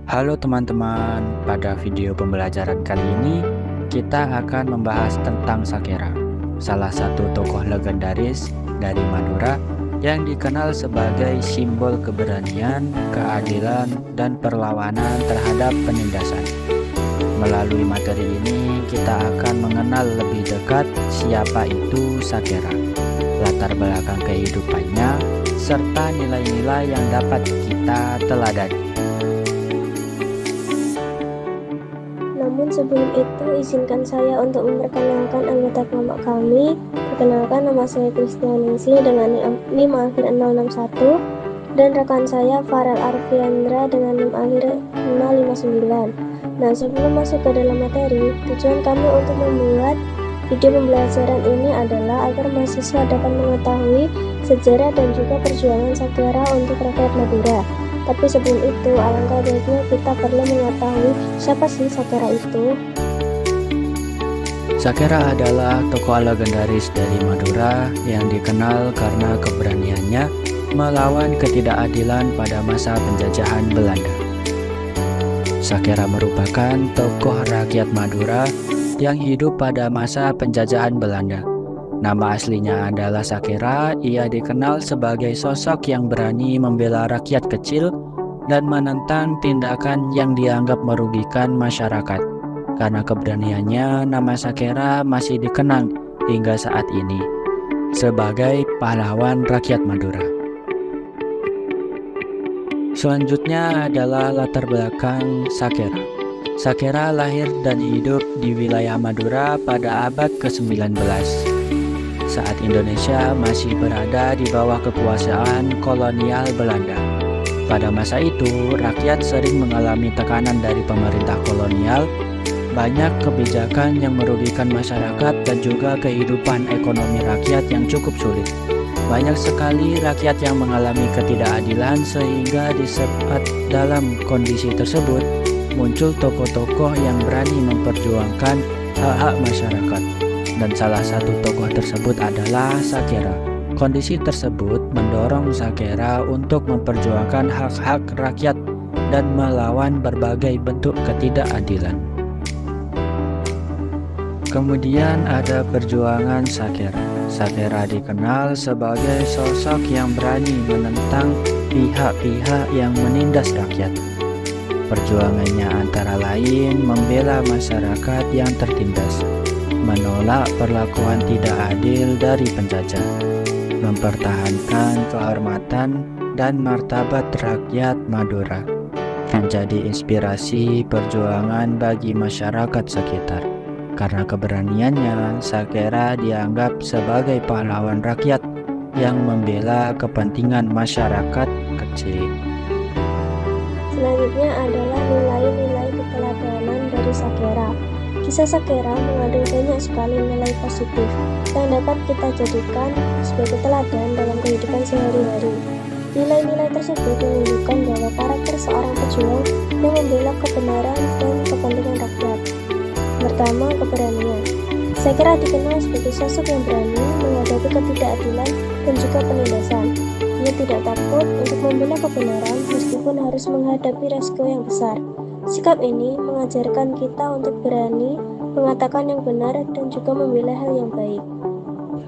Halo teman-teman, pada video pembelajaran kali ini kita akan membahas tentang Sakera, salah satu tokoh legendaris dari Madura yang dikenal sebagai simbol keberanian, keadilan, dan perlawanan terhadap penindasan. Melalui materi ini kita akan mengenal lebih dekat siapa itu Sakera, latar belakang kehidupannya, serta nilai-nilai yang dapat kita teladani. Namun sebelum itu, izinkan saya untuk memperkenalkan anggota kelompok kami. Perkenalkan, nama saya Kristianingsi dengan NIM akhir 061 dan rekan saya Farel Arfiandra dengan NIM akhir 059. Nah, sebelum masuk ke dalam materi, tujuan kami untuk membuat video pembelajaran ini adalah agar mahasiswa dapat mengetahui sejarah dan juga perjuangan Sakera untuk rakyat Madura. Tapi sebelum itu, alangkah baiknya kita perlu mengetahui siapa sih Sakera itu. Sakera adalah tokoh legendaris dari Madura yang dikenal karena keberaniannya melawan ketidakadilan pada masa penjajahan Belanda. Sakera merupakan tokoh rakyat Madura yang hidup pada masa penjajahan Belanda. Nama aslinya adalah Sakera. Ia dikenal sebagai sosok yang berani membela rakyat kecil dan menentang tindakan yang dianggap merugikan masyarakat. Karena keberaniannya, nama Sakera masih dikenang hingga saat ini sebagai pahlawan rakyat Madura. Selanjutnya adalah latar belakang Sakera. Sakera lahir dan hidup di wilayah Madura pada abad ke-19. Saat Indonesia masih berada di bawah kekuasaan kolonial Belanda. Pada masa itu, rakyat sering mengalami tekanan dari pemerintah kolonial, banyak kebijakan yang merugikan masyarakat dan juga kehidupan ekonomi rakyat yang cukup sulit. Banyak sekali rakyat yang mengalami ketidakadilan sehingga di saat dalam kondisi tersebut, muncul tokoh-tokoh yang berani memperjuangkan hak-hak masyarakat. Dan salah satu tokoh tersebut adalah Sakera. Kondisi tersebut mendorong Sakera untuk memperjuangkan hak-hak rakyat dan melawan berbagai bentuk ketidakadilan. Kemudian ada perjuangan Sakera. Sakera dikenal sebagai sosok yang berani menentang pihak-pihak yang menindas rakyat. Perjuangannya antara lain membela masyarakat yang tertindas, menolak perlakuan tidak adil dari penjajah, mempertahankan kehormatan dan martabat rakyat Madura, menjadi inspirasi perjuangan bagi masyarakat sekitar. Karena keberaniannya, Sakera dianggap sebagai pahlawan rakyat yang membela kepentingan masyarakat kecil. Selanjutnya adalah nilai-nilai keteladanan dari Sakera. Kisah Sakera mengandung banyak sekali nilai positif yang dapat kita jadikan sebagai teladan dalam kehidupan sehari-hari. Nilai-nilai tersebut menunjukkan bahwa karakter seorang pejuang yang membela kebenaran dan kepentingan rakyat. Pertama, keberanian. Sakera dikenal sebagai sosok yang berani menghadapi ketidakadilan dan juga penindasan. Ia tidak takut untuk membela kebenaran meskipun harus menghadapi resiko yang besar. Sikap ini mengajarkan kita untuk berani mengatakan yang benar dan juga membela hal yang baik.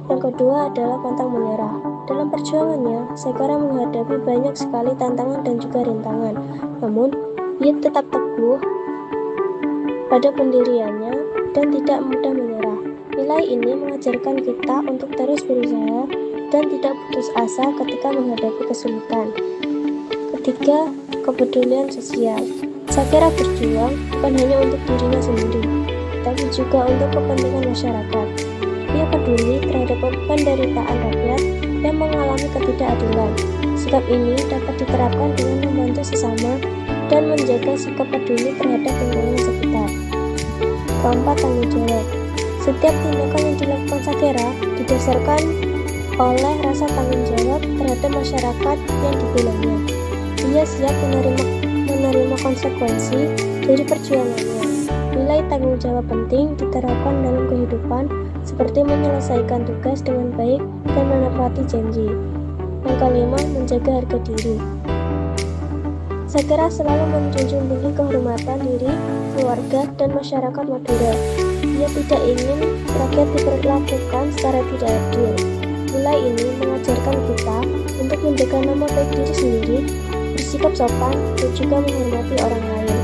Yang kedua adalah pantang menyerah. Dalam perjuangannya, Sakera menghadapi banyak sekali tantangan dan juga rintangan. Namun, ia tetap teguh pada pendiriannya dan tidak mudah menyerah. Nilai ini mengajarkan kita untuk terus berusaha dan tidak putus asa ketika menghadapi kesulitan. Ketiga, kepedulian sosial. Sakera berjuang bukan hanya untuk dirinya sendiri, tapi juga untuk kepentingan masyarakat. Ia peduli terhadap penderitaan rakyat yang mengalami ketidakadilan. Sikap ini dapat diterapkan dengan membantu sesama dan menjaga sikap peduli terhadap lingkungan sekitar. Keempat, tanggung jawab. Setiap tindakan yang dilakukan Sakera didasarkan oleh rasa tanggung jawab terhadap masyarakat yang dibelanya. Ia siap menerima konsekuensi dari perjuangannya. Nilai tanggung jawab penting diterapkan dalam kehidupan seperti menyelesaikan tugas dengan baik dan menepati janji. Yang kelima, menjaga harga diri. Sakera selalu menjunjung tinggi kehormatan diri, keluarga, dan masyarakat Madura. Ia tidak ingin rakyat diperlakukan secara tidak adil. Nilai ini mengajarkan kita untuk menjaga nama baik diri sendiri, bersikap sopan, dan juga menghormati orang lain.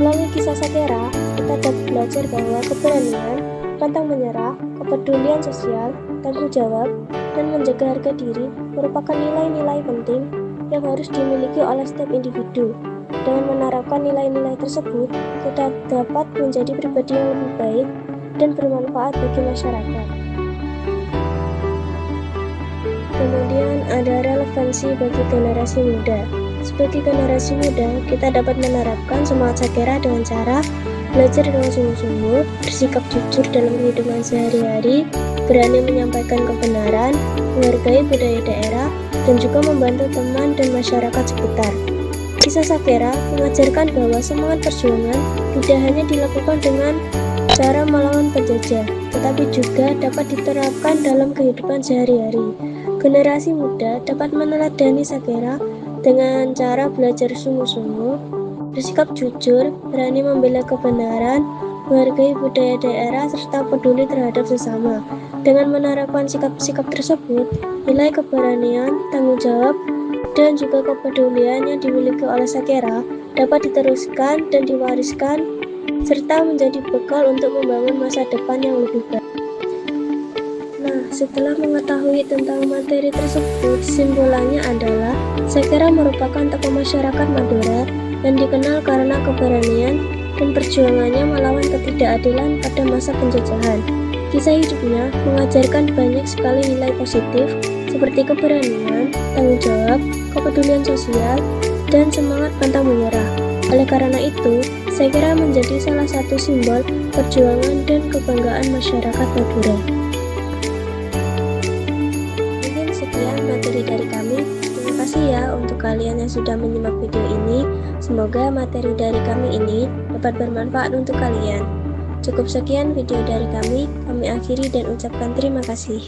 Melalui kisah Sakera, kita dapat belajar bahwa keberanian, pantang menyerah, kepedulian sosial, tanggung jawab, dan menjaga harga diri merupakan nilai-nilai penting yang harus dimiliki oleh setiap individu. Dengan menerapkan nilai-nilai tersebut, kita dapat menjadi pribadi yang lebih baik dan bermanfaat bagi masyarakat. Kemudian ada relevansi bagi generasi muda. Sebagai generasi muda, kita dapat menerapkan semangat Sakera dengan cara belajar dengan sungguh-sungguh, bersikap jujur dalam kehidupan sehari-hari, berani menyampaikan kebenaran, menghargai budaya daerah, dan juga membantu teman dan masyarakat sekitar. Kisah Sakera mengajarkan bahwa semangat perjuangan tidak hanya dilakukan dengan cara melawan penjajah, tetapi juga dapat diterapkan dalam kehidupan sehari-hari. Generasi muda dapat meneladani Sakera dengan cara belajar sungguh-sungguh, bersikap jujur, berani membela kebenaran, menghargai budaya daerah, serta peduli terhadap sesama. Dengan menerapkan sikap-sikap tersebut, nilai keberanian, tanggung jawab, dan juga kepedulian yang dimiliki oleh Sakera dapat diteruskan dan diwariskan, serta menjadi bekal untuk membangun masa depan yang lebih baik. Nah, setelah mengetahui tentang materi tersebut, simpulannya adalah Sakera merupakan tokoh masyarakat Madura yang dikenal karena keberanian dan perjuangannya melawan ketidakadilan pada masa penjajahan. Kisah hidupnya mengajarkan banyak sekali nilai positif seperti keberanian, tanggung jawab, kepedulian sosial, dan semangat pantang menyerah. Oleh karena itu, Sakera menjadi salah satu simbol perjuangan dan kebanggaan masyarakat Madura. Mungkin sekian materi dari kami. Terima kasih ya untuk kalian yang sudah menyimak video ini. Semoga materi dari kami ini dapat bermanfaat untuk kalian. Cukup sekian video dari kami akhiri dan ucapkan terima kasih.